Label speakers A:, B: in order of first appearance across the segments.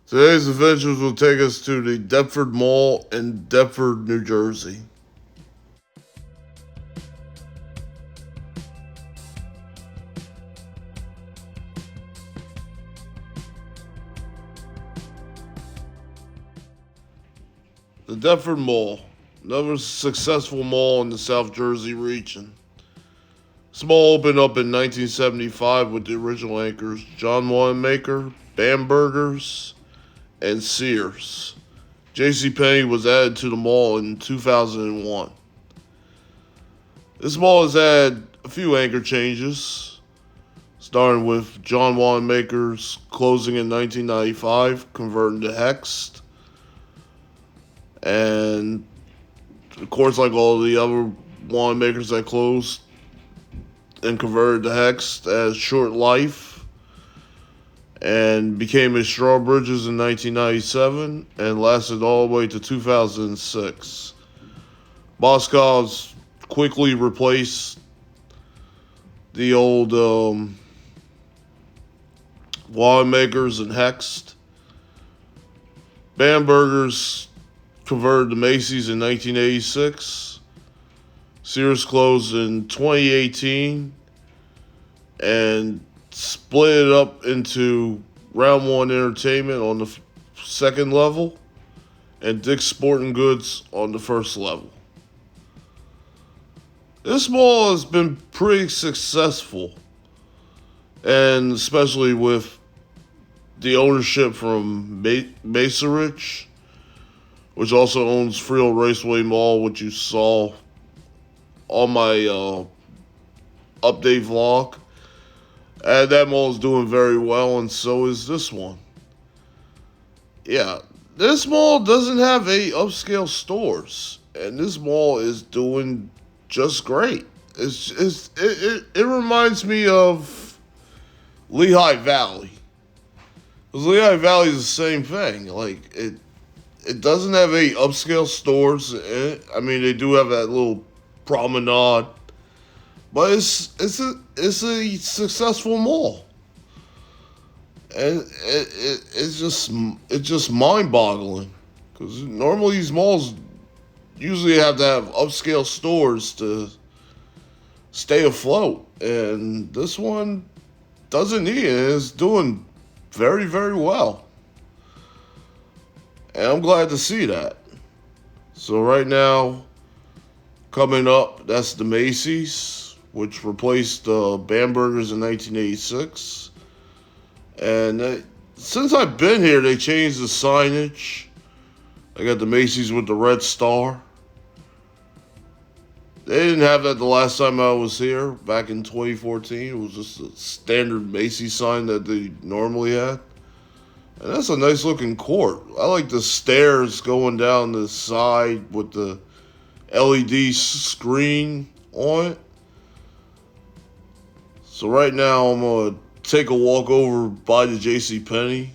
A: Today's adventures will take us to the Deptford Mall in Deptford, New Jersey. The Deptford Mall, another successful mall in the South Jersey region. This mall opened up in 1975 with the original anchors John Wanamaker, Bamberger's, and Sears. JCPenney was added to the mall in 2001. This mall has had a few anchor changes, starting with John Wanamaker's closing in 1995, converting to Hext. And of course, like all the other Wanamakers that closed and converted to Hext, as Short Life and became a Strawbridge's in 1997 and lasted all the way to 2006. Boscov's quickly replaced the old Wanamakers and Hext. Bamberger's converted to Macy's in 1986. Sears closed in 2018 and split it up into Round One Entertainment on the second level and Dick's Sporting Goods on the first level. This mall has been pretty successful, and especially with the ownership from Macerich, which also owns Freehold Raceway Mall, which you saw on my update vlog. And that mall is doing very well, and so is this one. Yeah, this mall doesn't have any upscale stores, and this mall is doing just great. It reminds me of Lehigh Valley. Because Lehigh Valley is the same thing. Like, it doesn't have any upscale stores in it. I mean, they do have that little promenade, but it's a successful mall, and it's just mind-boggling because normally these malls usually have to have upscale stores to stay afloat, and this one doesn't need it. It's doing very, very well. And I'm glad to see that. So right now, coming up, that's the Macy's, which replaced Bamberger's in 1986. And since I've been here, they changed the signage. I got the Macy's with the red star. They didn't have that the last time I was here, back in 2014. It was just a standard Macy's sign that they normally had. And that's a nice looking court. I like the stairs going down the side with the LED screen on it. So right now I'm going to take a walk over by the JCPenney,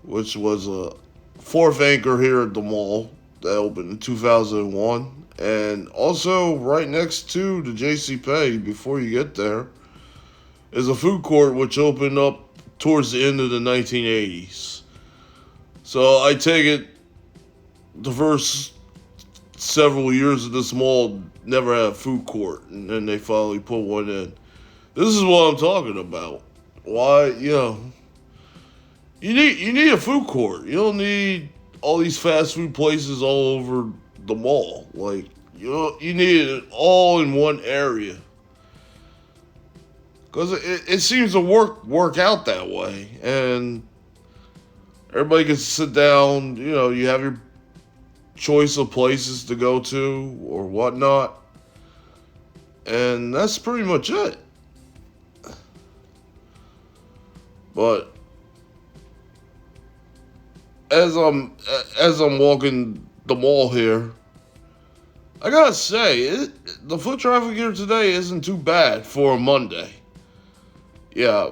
A: which was a fourth anchor here at the mall that opened in 2001. And also right next to the JCPenney, before you get there, is a food court which opened up towards the end of the 1980s. So I take it the first several years of this mall never had a food court, and then they finally put one in. This is what I'm talking about. Why, you need a food court. You don't need all these fast food places all over the mall. Like, you need it all in one area. Because it seems to work out that way. And everybody can sit down, you have your choice of places to go to or whatnot. And that's pretty much it. But as I'm walking the mall here, I gotta say, the foot traffic here today isn't too bad for a Monday. Yeah,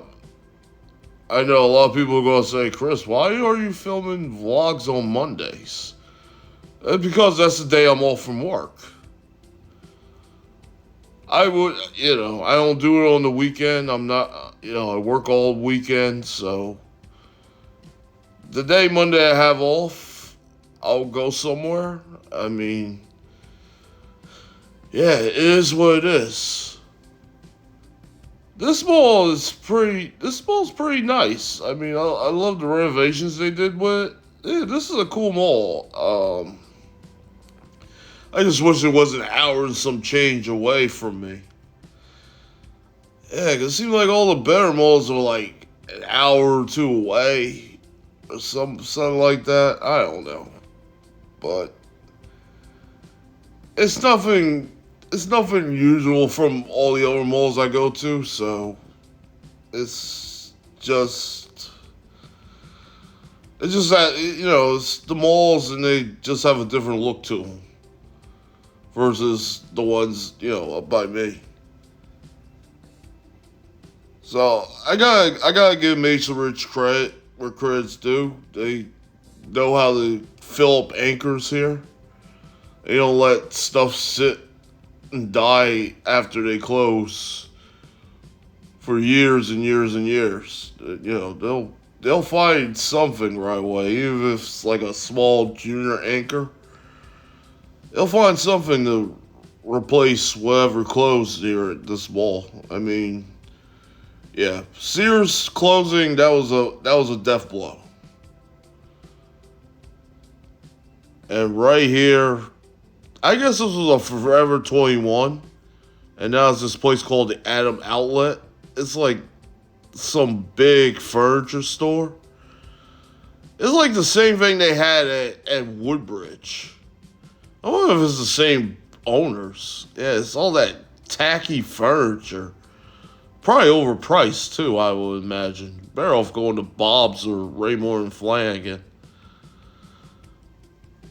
A: I know a lot of people are going to say, Chris, why are you filming vlogs on Mondays? Because that's the day I'm off from work. I don't do it on the weekend. I'm not, I work all weekend, so the day Monday I have off, I'll go somewhere. I mean, yeah, it is what it is. This mall is pretty. This mall's pretty nice. I mean, I love the renovations they did with it. Yeah, this is a cool mall. I just wish it was an hour and some change away from me. Yeah, 'cause it seems like all the better malls are like an hour or two away, or something like that. I don't know, but it's nothing. It's nothing usual from all the other malls I go to, so it's just it's just that it's the malls and they just have a different look to them versus the ones up by me. So I gotta give Mason Rich credit where credit's due. They know how to fill up anchors here. They don't let stuff sit and die after they close for years and years and years. They'll find something right away, even if it's like a small junior anchor. They'll find something to replace whatever closed here at this mall. I mean, yeah, Sears closing, that was a death blow. And right here, I guess this was a Forever 21, and now it's this place called the Adam Outlet. It's like some big furniture store. It's like the same thing they had at Woodbridge. I wonder if it's the same owners. Yeah, it's all that tacky furniture. Probably overpriced too, I would imagine. Better off going to Bob's or Raymore and Flanagan.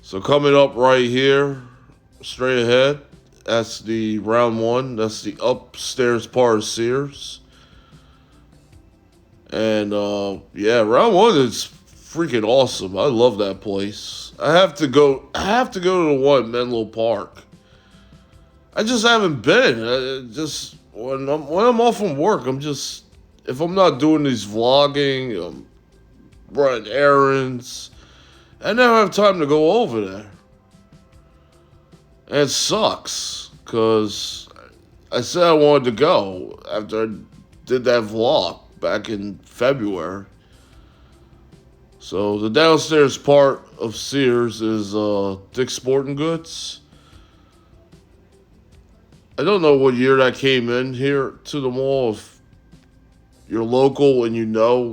A: So coming up right here, straight ahead, that's the round one. That's the upstairs part of Sears. And yeah, round one is freaking awesome. I love that place. I have to go to the one at Menlo Park. I just haven't been. Just when I'm off from work, if I'm not doing these vlogging, running errands, I never have time to go over there. And it sucks, because I said I wanted to go after I did that vlog back in February. So the downstairs part of Sears is Dick's Sporting Goods. I don't know what year that came in here to the mall. If you're local and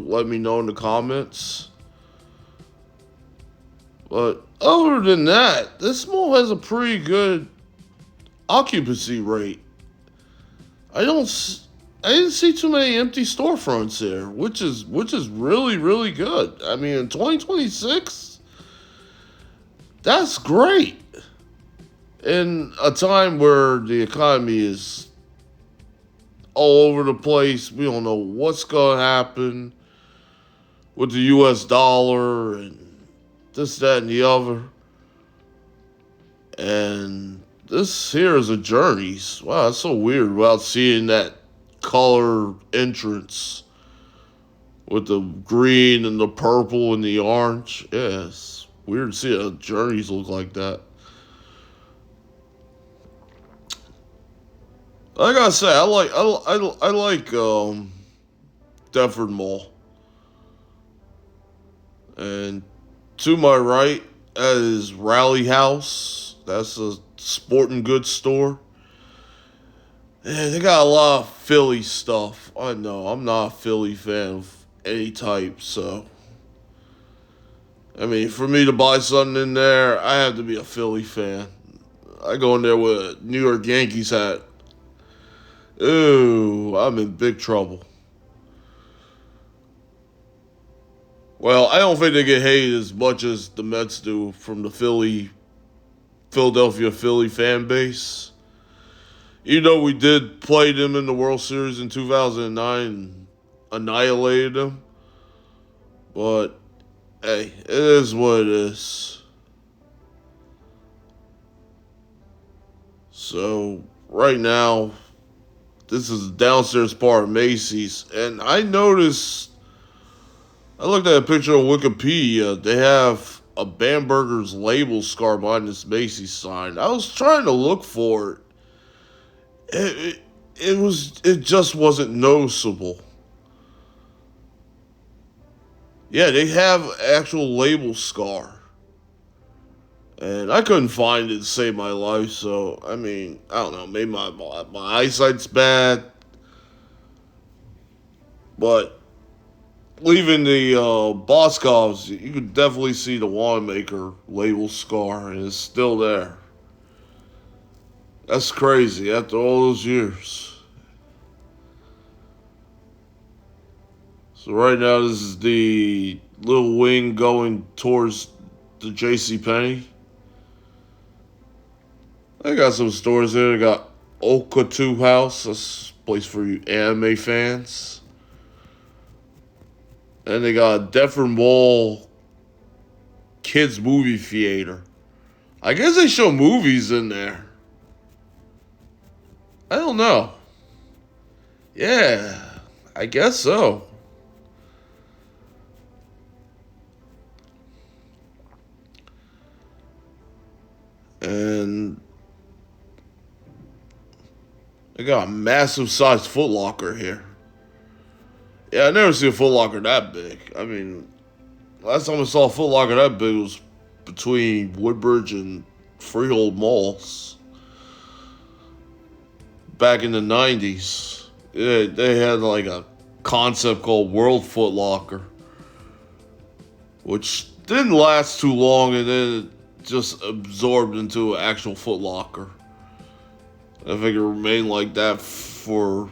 A: let me know in the comments. But other than that, this mall has a pretty good occupancy rate. I didn't see too many empty storefronts there, which is really, really good. I mean, in 2026, that's great. In a time where the economy is all over the place, we don't know what's going to happen with the U.S. dollar and this, that, and the other. And this here is a Journeys. Wow, that's so weird without seeing that color entrance with the green and the purple and the orange. Yeah, it's weird to see a Journeys look like that. I gotta say, I like Deptford Mall. And to my right, that is Rally House. That's a sporting goods store. Yeah, they got a lot of Philly stuff. I know, I'm not a Philly fan of any type, so. I mean, for me to buy something in there, I have to be a Philly fan. I go in there with a New York Yankees hat. Ooh, I'm in big trouble. Well, I don't think they get hated as much as the Mets do from the Philadelphia Philly fan base. Even though we did play them in the World Series in 2009 and annihilated them. But, hey, it is what it is. So, right now, this is the downstairs part of Macy's. And I noticed I looked at a picture on Wikipedia. They have a Bamberger's label scar behind this Macy's sign. I was trying to look for it. It just wasn't noticeable. Yeah, they have actual label scar. And I couldn't find it to save my life, so I mean, I don't know, maybe my eyesight's bad. But leaving the Boscovs, you could definitely see the winemaker label scar, and it's still there. That's crazy after all those years. So right now, this is the little wing going towards the JCPenney. They got some stores there. They got Okatu House. That's a place for you anime fans. And they got Deptford Mall Kids Movie Theater. I guess they show movies in there. I don't know. Yeah, I guess so. And they got a massive sized Foot Locker here. Yeah, I never seen a Foot Locker that big. I mean, last time I saw a Foot Locker that big was between Woodbridge and Freehold malls back in the 90s. Yeah, they had like a concept called World Foot Locker, which didn't last too long, and then it just absorbed into an actual Foot Locker. I think it remained like that for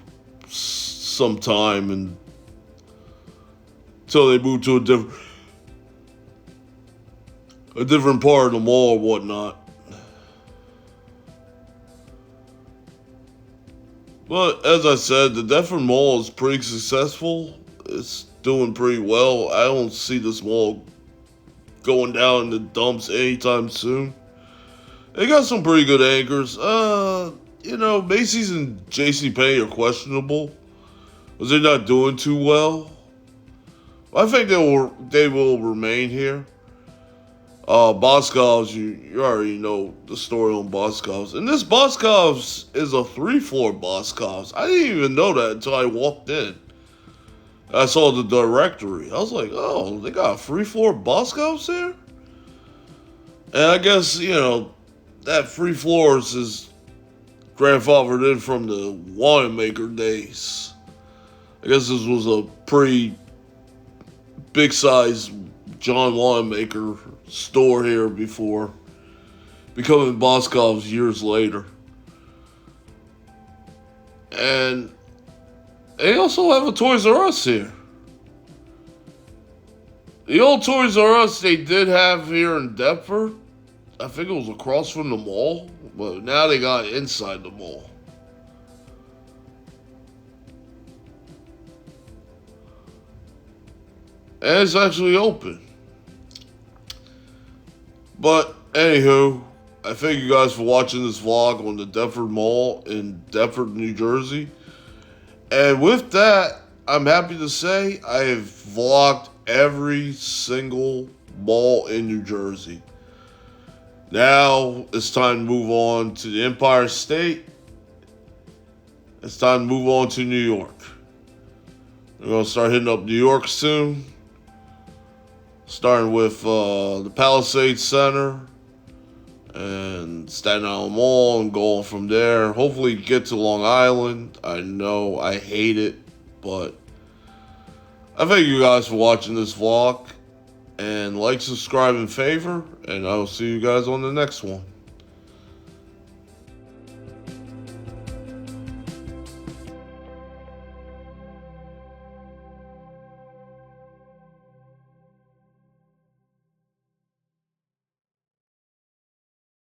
A: some time, and until they moved to a different part of the mall or whatnot. But as I said, the Deptford Mall is pretty successful. It's doing pretty well. I don't see this mall going down in the dumps anytime soon. They got some pretty good anchors. Macy's and JCPenney are questionable, because they're not doing too well. I think they will remain here. Boscovs, you already know the story on Boscovs. And this Boscovs is a 3-floor Boscovs. I didn't even know that until I walked in. I saw the directory. I was like, oh, they got a 3-floor Boscovs here? And I guess, that 3 floors is grandfathered in from the winemaker days. I guess this was a pretty big size John Winemaker store here before becoming Boscov's years later. And they also have a Toys R Us here. The old Toys R Us they did have here in Deptford, I think it was across from the mall, but now they got it inside the mall. And it's actually open. But anywho, I thank you guys for watching this vlog on the Deptford Mall in Deptford, New Jersey. And with that, I'm happy to say I have vlogged every single mall in New Jersey. Now it's time to move on to the Empire State. It's time to move on to New York. We're going to start hitting up New York soon. Starting with the Palisades Center and Staten Island Mall and going from there. Hopefully get to Long Island. I know I hate it, but I thank you guys for watching this vlog. And like, subscribe, and favor. And I will see you guys on the next one.